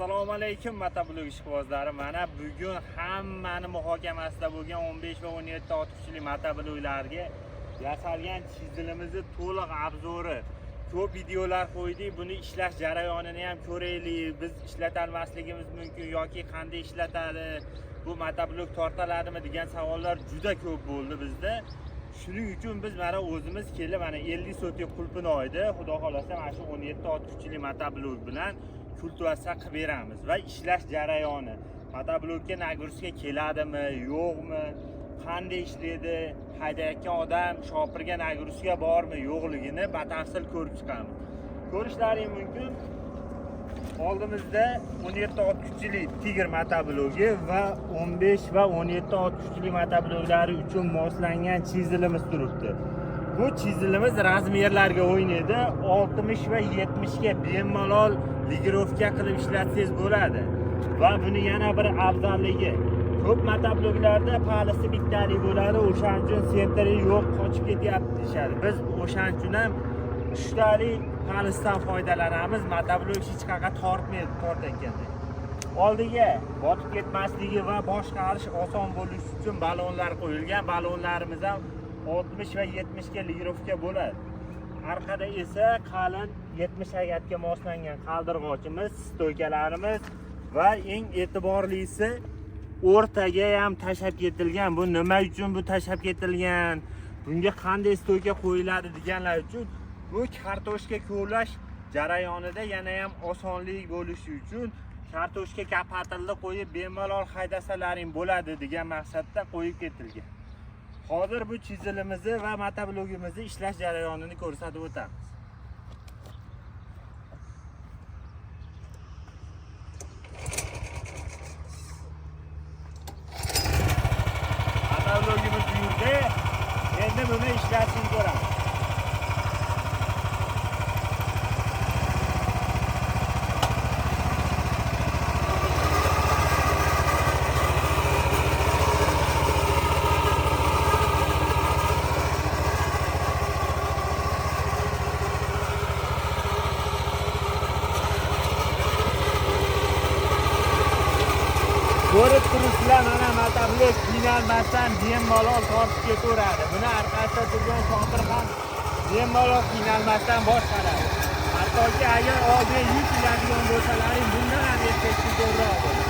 Assalomu alaykum motoblog ishqibozlari. Mana bugun hammani muhokamasida bo'lgan 15 va 17 otishli motobloglarga yasalgan chizilimizni to'liq obzori, ko'p videolar qo'ydik. Buni ishlash jarayonini ham ko'raylik. Biz ishlatalmasligimiz mumkin yoki qanday ishlatadi, bu motoblog tortaladimi degan savollar juda ko'p bo'ldi bizda. Shuning uchun biz mana o'zimiz kelib mana 50 sotik qulpini oydi. Xudo xolasa mana shu 17 otishli motoblog bilan kultivatsiya qilib beramiz va ishlash jarayoni, motoblogga nagruska keladimi, yo'qmi, qanday ishlaydi, haydayotgan odam shopirga nagruska bormi, yo'qligini batafsil ko'rib chiqamiz. Ko'rishlaringiz mumkin. Oldimizda 17 otishli Tiger motoblogi va 15 va 17 otishli motobloglari uchun moslangan chizilimiz turibdi. Bu chizilimiz razmerlarga o'ynaydi. 60 va 70 ga bemalol ligirovka qilib ishlatsangiz bo'ladi. Va buni yana bir afzalligi, ko'p motobloglarda palisi bittalik bo'ladi, o'shaning uchun sentri yo'q, qochib ketyapti deyshadi. Biz o'shaning uchun ham 3 talik palisdan foydalanamiz. Motoblog hech qayerga tortmaydi, tortayotganda. Oldiga botib ketmasligi va boshqarish oson bo'lishi uchun balonlar qo'yilgan. Balonlarimiz ham 60 va 70 ga ligirovka bo'ladi. Arkada esa qalin 70 agatga moslangan qaldirg'ochimiz, stoykalarimiz va eng e'tiborlisi o'rtaga ham tashab ketilgan. Bu nima uchun bu tashab ketilgan? Bunga qanday stoyka qo'yiladi deganlar uchun, bu kartoshka kovlash jarayonida yana ham osonlik bo'lishi uchun kartoshka kapatilni qo'yib bemalol haydasalaring bo'ladi degan maqsadda qo'yib ketilgan. Hozir bu chizilimizni va motoblogimizni ishlash jarayonini ko'rsatib o'tamiz. Motoblogimiz bu yerda. Endi buni ishlashni ko'ramiz. Ko'rib turibsizlar, mana motoblog qiynalmasdan bemalol tortib ketaveradi. Buni orqasida turgan shopir ham bemalol qiynalmasdan boshqaradi. Hattoki agar oldiga yuk iladigan bo'lsalaring, bundan ham erkakchi ko'proq bo'ladi.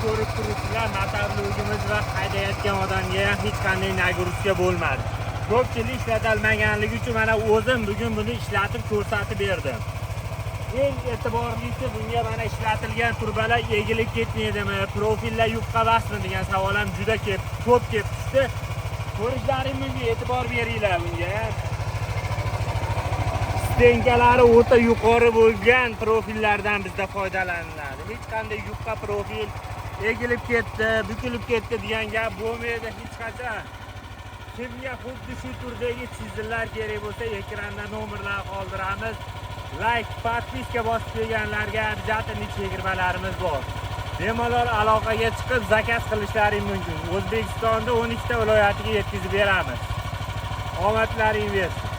ko'rib turibsizlar, motorligimiz va haydayotgan odamga ham hech qanday nagruska bo'lmadi. Ko'pchilik ishlatilmaganligi uchun mana o'zim bugun buni ishlatib ko'rsatib berdim. Eng e'tiborlisi bunga mana ishlatilgan turbalar egilib ketmaydimi, profillar yupqa emasmi degan savol ham juda ko'p kelib tushdi. Ko'rishlaringiz e'tibor beringlar bunga. Stenkalari o'ta yuqori bo'lgan profillardan bizda foydalaniladi. Hech qanday yupqa profil egilib ketdi, bukilib ketdi degan gap bo'lmaydi hech qachon. Kimga xuddi shu turdagi chizillar kerak bo'lsa, ekranda nomerlar qoldiramiz. Like, podpiska bosib qo'yganlarga обязательно chegirmalarimiz bor. Bemalol aloqaga chiqib zakaz qilishlaring mumkin. O'zbekistonda 12 ta viloyatiga yetkazib beramiz. Omadlaring bersin.